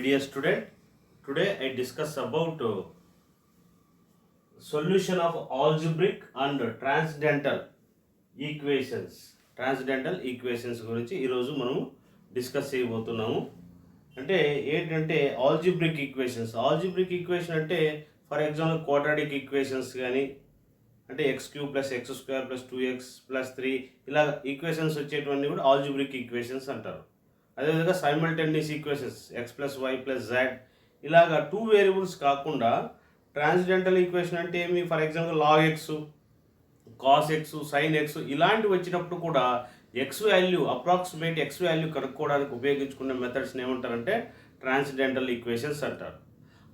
dear student. Today I discuss about solution of algebraic and transcendental equations. Transcendental equations గురించి ఈరోజు మనము discuss చేయబోతున్నాము. అంటే ఏంటంటే ఆల్జిబ్రిక్ ఈక్వేషన్ అంటే ఫర్ ఎగ్జాంపుల్ క్వాడ్రాటిక్ ఈక్వేషన్స్ కానీ అంటే x³ + x² + 2x + 3 ఇలా ఈక్వేషన్స్ వచ్చేటువంటి కూడా ఆల్జిబ్రిక్ ఈక్వేషన్స్ అంటారు. అదేవిధంగా simultaneous equations x + y + z ఇలాగా 2 వేరియబుల్స్ కాకుండా ట్రాన్స్డెంటల్ ఈక్వేషన్ అంటే ఏమి, for example log x, cos x, sin x ఇలాంటివి వచ్చినప్పుడు కూడా అప్రాక్సిమేట్ ఎక్స్ వాల్యూ కనుక్కోవడానికి ఉపయోగించుకునే మెథడ్స్ని ఏమంటారంటే ట్రాన్స్డెంటల్ ఈక్వేషన్స్ అంటారు.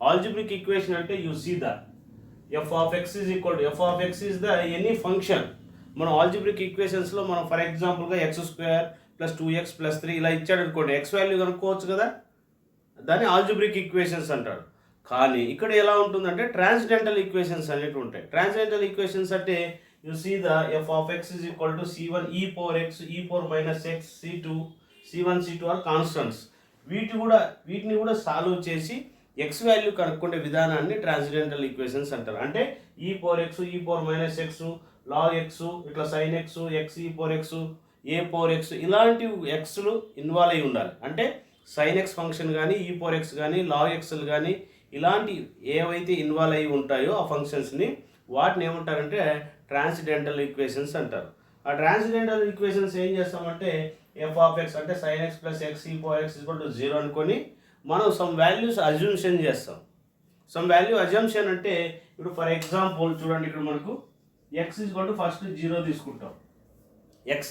ఆల్జిబ్రిక్ ఈక్వేషన్ అంటే you see the f of x is the any function. మనం ఆల్జిబ్రిక్ ఈక్వేషన్స్లో మనం ఫర్ ఎగ్జాంపుల్గా x² + 2x + 3 ఇలా ఇచ్చాడు అనుకోండి, ఎక్స్ వాల్యూ కనుక్కోవచ్చు కదా, దాన్ని ఆల్జిబ్రిక్ ఈక్వేషన్స్ అంటాడు. కానీ ఇక్కడ ఎలా ఉంటుందంటే ట్రాన్స్డెంటల్ ఈక్వేషన్స్ అనేవి ఉంటాయి. ట్రాన్స్డెంటల్ ఈక్వేషన్స్ అంటే you see the f of x is equal to c1 e power x e power minus x c1 c2 are constants. వీటిని కూడా సాల్వ్ చేసి ఎక్స్ వాల్యూ కనుక్కుంటే విధానాన్ని ట్రాన్స్డెంటల్ ఈక్వేషన్స్ అంటారు. అంటే e power x e power minus x log x ఇట్లా sin x x e power x a power x ఇలాంటి ఎక్స్లు involve అయి ఉండాలి. అంటే sin x ఫంక్షన్ కానీ e power x కానీ log xలు కానీ ఇలాంటి ఏవైతే ఇన్వాల్వ్ అయి ఉంటాయో ఆ ఫంక్షన్స్ని వాటిని ఏమంటారంటే ట్రాన్స్డెంటల్ ఈక్వేషన్స్ అంటారు. ఆ ట్రాన్స్డెంటల్ ఈక్వేషన్స్ ఏం చేస్తామంటే f of x అంటే sin x + x e power x = 0 అనుకొని మనం సమ్ వాల్యూస్ అజ్యూమ్షన్ చేస్తాం. సమ్ వాల్యూ అజంప్షన్ అంటే ఇప్పుడు ఫర్ ఎగ్జాంపుల్ చూడండి, ఇక్కడ మనకు x ఫస్ట్ 0 తీసుకుంటాం. x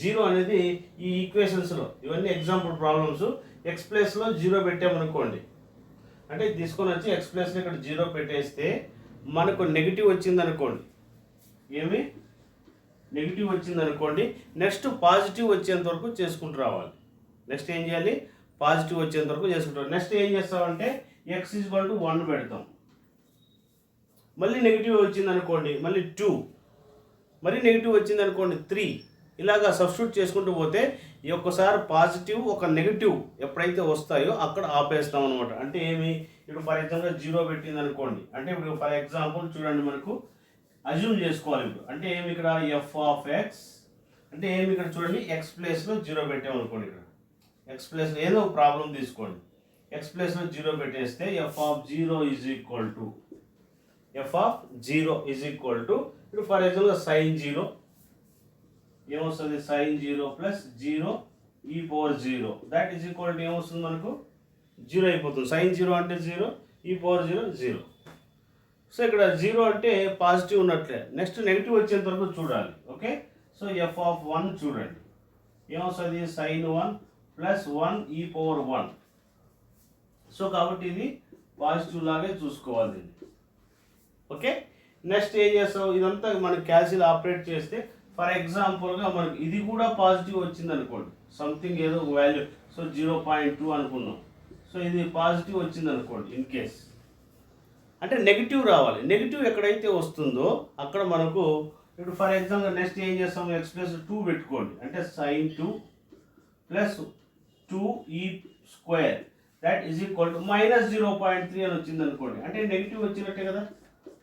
0 అనేది ఈ ఈక్వేషన్స్లో ఇవన్నీ ఎగ్జాంపుల్ ప్రాబ్లమ్స్. x ప్లేస్లో 0 పెట్టామనుకోండి, అంటే తీసుకొని వచ్చి x ప్లేస్లో ఇక్కడ 0 పెట్టేస్తే మనకు నెగిటివ్ వచ్చిందనుకోండి, నెగిటివ్ వచ్చిందనుకోండి, నెక్స్ట్ పాజిటివ్ వచ్చేంత వరకు చేసుకుంటూ రావాలి. నెక్స్ట్ ఏం చేయాలి, పాజిటివ్ వచ్చేంత వరకు చేసుకుంటాం. నెక్స్ట్ ఏం చేస్తామంటే x 1 పెడతాం. మళ్ళీ నెగిటివ్ వచ్చిందనుకోండి, మళ్ళీ 2, మళ్ళీ నెగిటివ్ వచ్చిందనుకోండి 3, ఇలాగా సబ్స్టిట్యూట్ చేసుకుంటూ పోతే ఈ ఒక్కసారి పాజిటివ్ ఒక నెగిటివ్ ఎప్పుడైతే వస్తాయో అక్కడ ఆపేస్తాం అనమాట. అంటే ఏమి, ఇప్పుడు ఫర్ ఎగ్జాంపుల్ 0 పెట్టింది అనుకోండి, అంటే ఇప్పుడు ఫర్ ఎగ్జాంపుల్ చూడండి మనకు అజ్యూమ్ చేసుకోవాలి. ఇప్పుడు అంటే ఏమి, ఇక్కడ f of x అంటే ఏమి, ఇక్కడ చూడండి x ప్లేస్లో 0 పెట్టామనుకోండి, ఇక్కడ x ప్లేస్లో ఏదో ఒక ప్రాబ్లం తీసుకోండి, x ప్లేస్లో 0 పెట్టేస్తే f of 0 is equal to ఇప్పుడు ఫర్ ఎగ్జాంపుల్ sin 0 ఏమొస్తుంది, sin 0 + 0 e power 0 that is equal to ఏమొస్తుంది మనకు 0 అయిపోతుంది. sin 0 అంటే 0 e power 0 0. సో ఇక్కడ 0 అంటే పాజిటివ్ ఉన్నట్లే. నెక్స్ట్ నెగిటివ్ వచ్చేంత వరకు చూడాలి. ఓకే, సో f of 1 చూడండి ఏమొస్తుంది, sin 1 + 1 e power 1. సో కాబట్టి ఇది పాజిటివ్ లాగే చూసుకోవాలి దీన్ని. ఓకే, నెక్స్ట్ ఏం చేస్తాం, ఇదంతా మనకి క్యాల్సిల్ ఆపరేట్ చేస్తే ఫర్ ఎగ్జాంపుల్గా మనకి ఇది కూడా పాజిటివ్ వచ్చింది అనుకోండి, సంథింగ్ ఏదో ఒక వాల్యూ, సో 0.2 అనుకున్నాం. సో ఇది పాజిటివ్ వచ్చింది అనుకోండి, ఇన్ కేస్ అంటే నెగిటివ్ రావాలి. నెగిటివ్ ఎక్కడైతే వస్తుందో అక్కడ మనకు ఇప్పుడు ఫర్ ఎగ్జాంపుల్ నెక్స్ట్ ఏం చేస్తాం, x + 2 పెట్టుకోండి, అంటే sin 2 + 2e² that is equal to -0.3 అని వచ్చింది అనుకోండి, అంటే నెగిటివ్ వచ్చినట్టే కదా.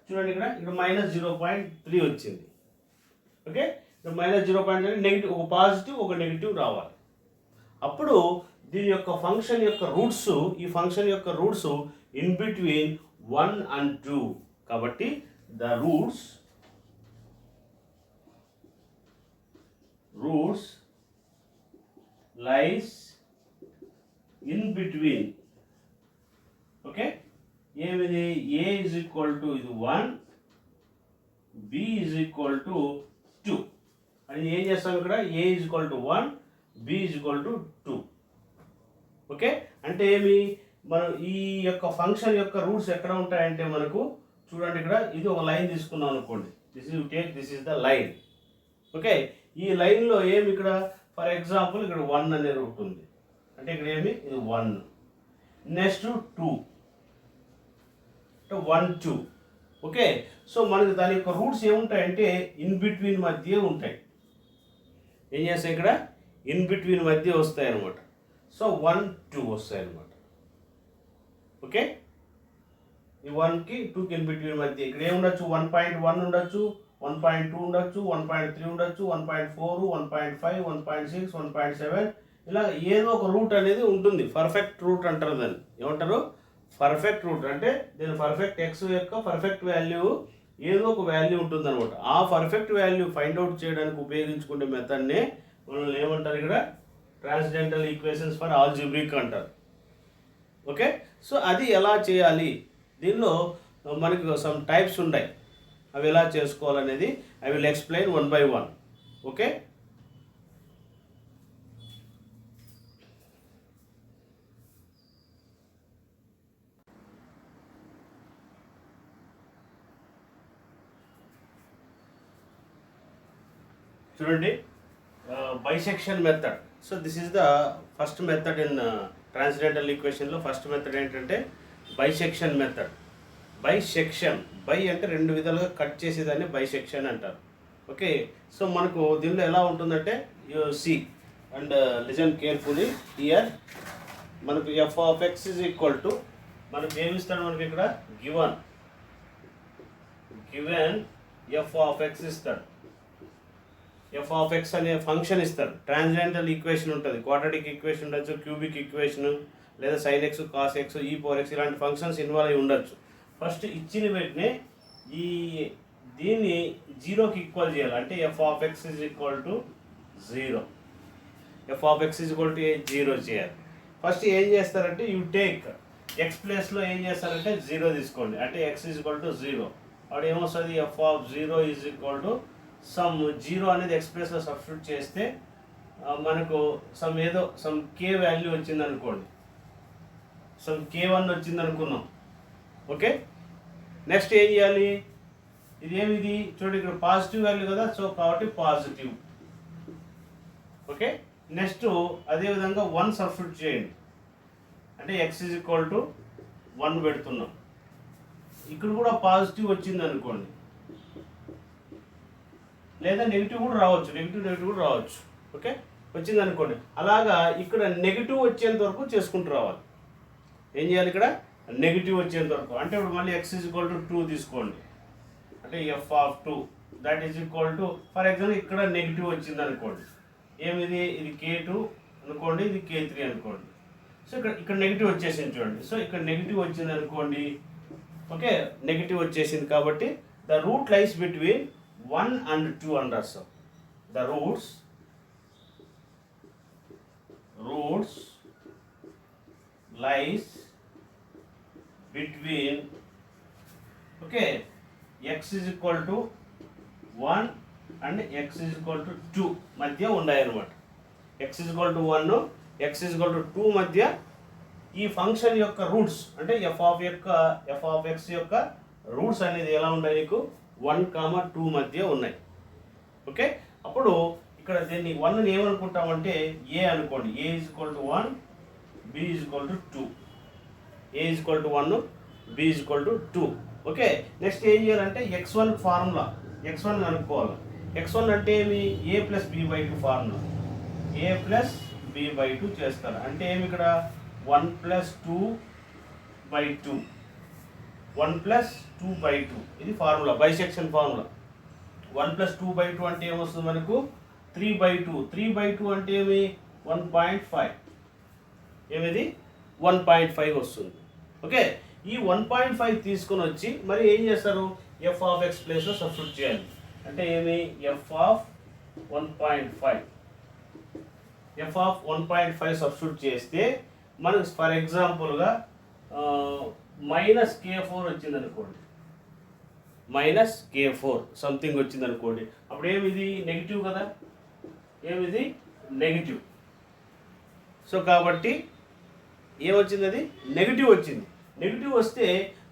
చూడండి ఇక్కడ -0.3 వచ్చింది. ఓకే, -0.3 నెగిటివ్, ఒక పాజిటివ్ ఒక నెగిటివ్ రావాలి. అప్పుడు దీని యొక్క ఫంక్షన్ యొక్క రూట్స్, ఈ ఫంక్షన్ యొక్క రూట్స్ ఇన్ బిట్వీన్ 1 and 2. కాబట్టి the roots lies in between. Okay, ఏమిది, a is equal to ఇది 1, b is equal to 2 అని ఏం చేస్తాం, ఇక్కడ a is equal to 1 b is equal to 2. Okay, అంటే ఏమి, మనం ఈ యొక్క ఫంక్షన్ యొక్క రూట్స్ ఎక్కడ ఉంటాయంటే మనకు చూడండి, ఇక్కడ ఇది ఒక లైన్ తీసుకున్నాం అనుకోండి, this is the line. Okay, ఈ లైన్లో ఏమి, ఇక్కడ ఫర్ ఎగ్జాంపుల్ ఇక్కడ 1 అనే రూట్ ఉంది, అంటే ఇక్కడ ఏమి, ఇది 1, నెక్స్ట్ 2, 1 2. ఓకే, సో మనకి దాని యొక్క రూట్స్ ఏముంటాయంటే ఇన్ బిట్వీన్ మధ్య ఉంటాయి. ఏం చేస్తాయి, ఇక్కడ ఇన్ బిట్వీన్ మధ్య వస్తాయి అనమాట. సో 1 2 వస్తాయి అనమాట. ఓకే, ఈ 1కి 2కి ఇన్ బిట్వీన్ మధ్య ఇక్కడ ఏముండొచ్చు, 1.1 ఉండొచ్చు, 1.2 ఉండొచ్చు, 1.3 ఉండొచ్చు, 1.4, 1.5, 1.6, 1.7, ఇలా ఏదో ఒక రూట్ అనేది ఉంటుంది. పర్ఫెక్ట్ రూట్ అంటారు దాన్ని. ఏమంటారు? Perfect root. అంటే దీని పర్ఫెక్ట్ ఎక్స్ యొక్క పర్ఫెక్ట్ వాల్యూ ఏదో ఒక వాల్యూ ఉంటుంది అనమాట. ఆ పర్ఫెక్ట్ వాల్యూ ఫైండ్ అవుట్ చేయడానికి ఉపయోగించుకునే మెథడ్నే మనం ఏమంటారు ఇక్కడ, ట్రాన్స్జెండల్ ఈక్వేషన్స్ ఫర్ ఆల్జీబ్రిక్ అంటారు. ఓకే, సో అది ఎలా చేయాలి, దీనిలో మనకు సమ్ టైప్స్ ఉన్నాయి, అవి ఎలా చేసుకోవాలనేది I will explain 1 by 1. Okay, చూడండి, bisection method. So this is the first method ఇన్ ట్రాన్స్జెండల్ ఈక్వేషన్లో. ఫస్ట్ మెథడ్ ఏంటంటే బైసెక్షన్ మెథడ్. బైసెక్షన్, బై అంటే రెండు విధాలుగా కట్ చేసేదాన్ని బైసెక్షన్ అంటారు. ఓకే, సో మనకు దీనిలో ఎలా ఉంటుందంటే, you see and listen carefully here. మనకు f of x is equal to, మనకు ఏమి ఇస్తాడు, మనకి ఇక్కడ గివెన్ ఎఫ్ ఆఫ్ ఎక్స్ ఇస్తాడు. ఎఫ్ ఆఫ్ ఎక్స్ అనే ఫంక్షన్ ఇస్తాడు. ట్రాన్స్జెండల్ ఈక్వేషన్ ఉంటుంది, క్వాడ్రాటిక్ ఈక్వేషన్ ఉండొచ్చు, క్యూబిక్ ఈక్వేషన్, లేదా sine x, cos x, e power x, ఇలాంటి ఫంక్షన్స్ ఇన్వాల్వ్ అయి ఉండొచ్చు. ఫస్ట్ ఇచ్చిన వెంటనే దీన్ని 0కి ఈక్వల్ చేయాలి. అంటే F of x is equal to 0. F of x is equal to 0 చేయాలి. ఫస్ట్ ఏం చేస్తారంటే, యూ టేక్ ఎక్స్ ప్లేస్లో ఏం చేస్తారంటే 0 తీసుకోండి. అంటే ఎక్స్ ఈజ్ ఈక్వల్ టు 0. అప్పుడు ఏమొస్తుంది, F of 0 is equal to some 0 అనేది ఎక్స్ప్రెస్లో సబ్స్టిట్యూట్ చేస్తే మనకు సమ్ కే వాల్యూ వచ్చింది అనుకోండి, సమ్ k1 వచ్చింది అనుకున్నాం. ఓకే, నెక్స్ట్ ఏం చేయాలి, ఇది చూడండి ఇక్కడ పాజిటివ్ వాల్యూ కదా, సో కాబట్టి పాజిటివ్. ఓకే, నెక్స్ట్ అదేవిధంగా 1 సబ్స్టిట్యూట్ చేయండి. అంటే ఎక్స్ ఈజ్ ఈక్వల్ టు 1 పెడుతున్నాం. ఇక్కడ కూడా పాజిటివ్ వచ్చింది అనుకోండి, లేదా నెగిటివ్ కూడా రావచ్చు, నెగిటివ్ కూడా రావచ్చు. ఓకే, వచ్చింది అనుకోండి. అలాగా ఇక్కడ నెగిటివ్ వచ్చేంత వరకు చేసుకుంటూ రావాలి. ఏం చేయాలి, ఇక్కడ నెగిటివ్ వచ్చేంత వరకు. అంటే ఇప్పుడు మళ్ళీ ఎక్స్ ఈజ్ ఈక్వల్ టు 2 తీసుకోండి. అంటే F of 2 that is equal to, for example ఇక్కడ నెగిటివ్ వచ్చింది అనుకోండి, ఇది k2 అనుకోండి, ఇది k3 అనుకోండి. సో ఇక్కడ నెగిటివ్ వచ్చేసింది చూడండి. సో ఇక్కడ నెగిటివ్ వచ్చింది అనుకోండి. ఓకే, నెగిటివ్ వచ్చేసింది కాబట్టి the route lies between 1 and 2 and also the roots lies between, okay, x is equal to 1 and x is equal to 2 మధ్య ఉన్నాయి అన్నమాట. x is equal to 1, x is equal to 2 మధ్య ఈ function యొక్క roots, అంటే F of X యొక్క roots అనేది ఎలా ఉన్నాయి, నీకు 1, 2 మధ్య ఉన్నాయి. ఓకే, అప్పుడు ఇక్కడ దీన్ని 1ని ఏమనుకుంటామంటే ఏ అనుకోండి. A is equal to 1, B is equal to 2. A is equal to 1, B is equal to 2. Okay, next ఏం చేయాలంటే x1 ఫార్ములా, x1 కనుక్కోవాలి. x1 అంటే ఏమి, a plus b by 2 formula. a plus b by 2 చేస్తారు. అంటే ఏమి, ఇక్కడ 1 plus 2 by 2, 1 plus 2 by 2, ఇది formula, bisection formula. 1 plus 2 by 2 అంటే ఏమొస్తుంది మనకు, 3 బై 2. 3 బై 2 అంటే ఏమి, 1.5. ఏమిది 1.5 వస్తుంది. ఓకే, ఈ 1.5 తీసుకొని వచ్చి మరి ఏం చేస్తారు, ఎఫ్ ఆఫ్ ఎక్స్ ప్లేస్లో సబ్స్టిట్యూట్ చేయాలి. అంటే ఏమి, F of 1.5. F of 1.5 substitute చేస్తే మనకు ఫర్ ఎగ్జాంపుల్గా -k4 వచ్చింది అనుకోండి, -k4 సంథింగ్ వచ్చింది అనుకోండి. అప్పుడు ఏమిది, నెగిటివ్ కదా, ఏమిది నెగిటివ్. సో కాబట్టి ఏమొచ్చింది, అది నెగిటివ్ వచ్చింది. నెగిటివ్ వస్తే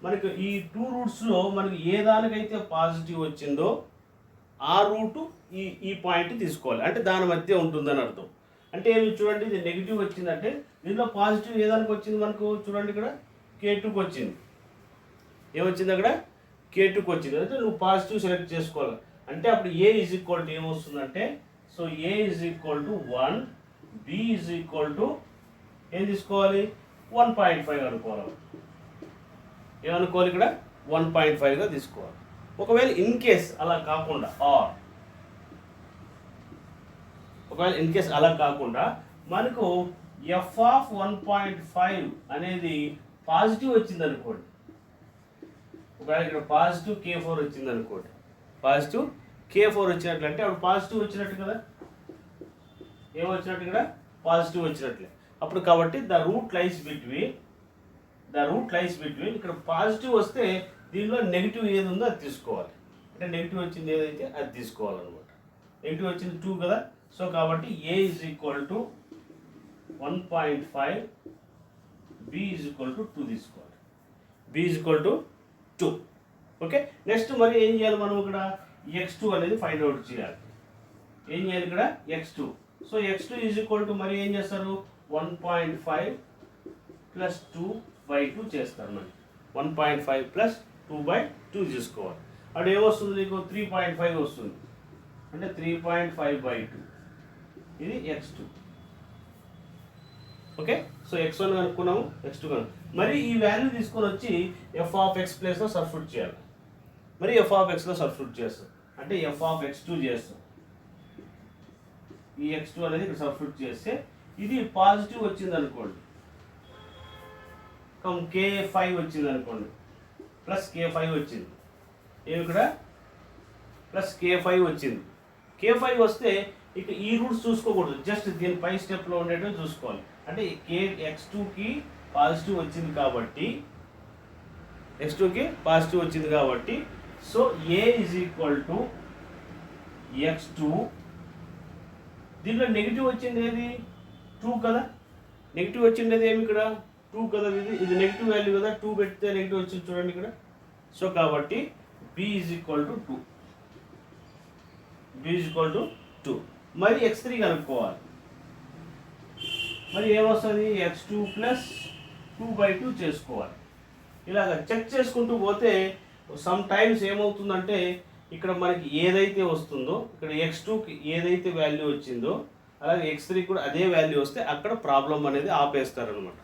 మనకు ఈ 2 రూట్స్లో మనకు ఏ దానికైతే పాజిటివ్ వచ్చిందో ఆ రూటు ఈ పాయింట్ తీసుకోవాలి. అంటే దాని మధ్య ఉంటుందని అర్థం. అంటే ఏమి చూడండి, ఇది నెగిటివ్ వచ్చిందంటే దీనిలో పాజిటివ్ ఏ దానికి వచ్చింది మనకు, చూడండి ఇక్కడ k2కి వచ్చింది. ఏమొచ్చింది అక్కడ, k2కి వచ్చింది. అంటే నువ్వు పాజిటివ్ సెలెక్ట్ చేసుకోవాలి. అంటే అప్పుడు ఏ ఈజ్ ఈక్వల్ టు ఏమొస్తుందంటే, so A is equal to 1, B is equal to ఏం తీసుకోవాలి, 1.5 అనుకోవాలి. ఏమనుకోవాలి ఇక్కడ 1.5గా తీసుకోవాలి. ఒకవేళ ఇన్ కేస్ అలా కాకుండా మనకు ఎఫ్ ఆఫ్ 1.5 అనేది పాజిటివ్ వచ్చింది అనుకోండి. ఒకవేళ ఇక్కడ పాజిటివ్ K4 వచ్చింది అనుకోండి, పాజిటివ్ K4 వచ్చినట్లు అంటే అప్పుడు పాజిటివ్ వచ్చినట్టు కదా, ఏమొచ్చినట్టు ఇక్కడ పాజిటివ్ వచ్చినట్లే. అప్పుడు కాబట్టి ద రూట్ లైస్ బిట్వీన్ ఇక్కడ పాజిటివ్ వస్తే దీనిలో నెగిటివ్ ఏది ఉందో అది తీసుకోవాలి. అంటే నెగిటివ్ వచ్చింది ఏదైతే అది తీసుకోవాలన్నమాట. నెగిటివ్ వచ్చింది 2 కదా, సో కాబట్టి A is equal to 1.5, B is equal to 2 తీసుకోవాలి. B is equal to 2. Okay, next మరి ఏం చేయాలి మనం ఇక్కడ x2 అనేది ఫైండ్ అవుట్ చేయాలి. ఏం చేయాలి ఇక్కడ x2. So x2 is equal to మరి ఏం చేస్తారు 1.5 ప్లస్ 2/2 చేస్తారు. మరి 1.5 ప్లస్ 2/2 తీసుకోవాలి. అక్కడ ఏమొస్తుంది నీకు 3.5 వస్తుంది, అంటే 3.5/2 ఇది x2. Okay, so x1 కనుక్కున్నాము, x2 కనుక్కున్నాము. మరి ఈ వాల్యూ తీసుకొని వచ్చి ఎఫ్ ఆఫ్ ఎక్స్ ప్లేస్లో సబ్స్టిట్యూట్ చేయాలి. మరి ఎఫ్ ఆఫ్ ఎక్స్లో సబ్స్టిట్యూట్ చేస్తాం అంటే ఎఫ్ ఆఫ్ x2 చేస్తాం. ఈ x2 అనేది ఇక్కడ సబ్స్టిట్యూట్ చేస్తే ఇది పాజిటివ్ వచ్చింది అనుకోండి, K5 వచ్చింది అనుకోండి, ప్లస్ K5 వచ్చింది. ఏమి ఇక్కడ ప్లస్ K5 వచ్చింది. K5 వస్తే ఇక ఈ రూట్స్ చూసుకోకూడదు, జస్ట్ దీని పై స్టెప్లో ఉండేటవి చూసుకోవాలి. అంటే x2కి పాజిటివ్ వచ్చింది కాబట్టి so A is equal to x2. దీంట్లో నెగిటివ్ వచ్చింది ఏది 2 కదా, నెగిటివ్ వచ్చిండేది ఏమి ఇక్కడ 2 కదా, ఇది నెగిటివ్ వాల్యూ కదా, 2 పెడితే నెగిటివ్ వచ్చింది చూడండి ఇక్కడ. సో కాబట్టి B ఈజ్ ఈక్వల్ టు 2. మరి x3 కనుక్కోవాలి. మరి ఏమొస్తుంది x2 ప్లస్ 2/2 చేసుకోవాలి. ఇలాగ చెక్ చేసుకుంటూ పోతే సమ్ టైమ్స్ ఏమవుతుందంటే ఇక్కడ మనకి ఏదైతే వస్తుందో ఇక్కడ x2కి ఏదైతే వాల్యూ వచ్చిందో అలాగే x3 కూడా అదే వాల్యూ వస్తే అక్కడ ప్రాబ్లం అనేది ఆపేస్తారనమాట.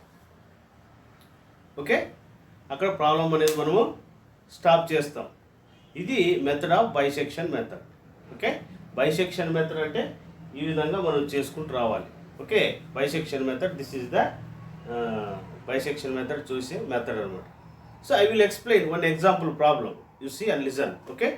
ఓకే, అక్కడ ప్రాబ్లం అనేది మనము స్టాప్ చేస్తాం. ఇది method of bisection method. Okay, bisection method అంటే ఈ విధంగా మనం చేసుకుంటూ రావాలి. Okay, bisection method, this is the bisection method చూసే మెథడ్ అనమాట. So I will explain one example problem. You see and listen. Okay.